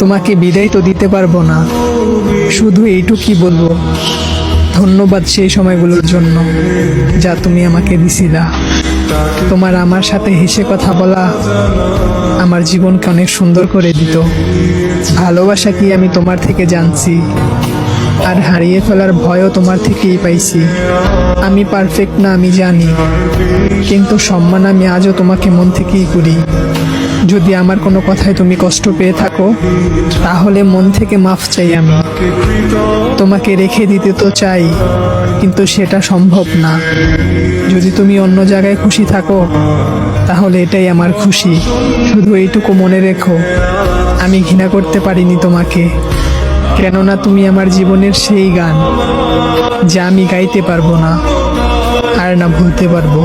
তোমাকে বিদায় তো দিতে পারবো না, শুধু এইটুকুই বলবো, ধন্যবাদ সেই সময়গুলোর জন্য যা তুমি আমাকে দিছিলা। তোমার আমার সাথে হেসে কথা বলা আমার জীবনকে অনেক সুন্দর করে দিত। ভালোবাসা কি আমি তোমার থেকে জানছি, আর হারিয়ে ফেলার ভয়ও তোমার থেকেই পাইছি। আমি পারফেক্ট না আমি জানি, কিন্তু সম্মান আমি আজও তোমাকে মন থেকেই করি। যদি আমার কোনো কথায় তুমি কষ্ট পেয়ে থাকো, তাহলে মন থেকে মাফ চাই আমি। তোমাকে রেখে দিতে তো চাই, কিন্তু সেটা সম্ভব না। যদি তুমি অন্য জায়গায় খুশি থাকো, তাহলে এটাই আমার খুশি। শুধু এইটুকু মনে রেখো, আমি ঘৃণা করতে পারিনি তোমাকে, কেননা তুমি আমার জীবনের সেই গান যা আমি গাইতে পারবো না আর না ভুলতে পারবো।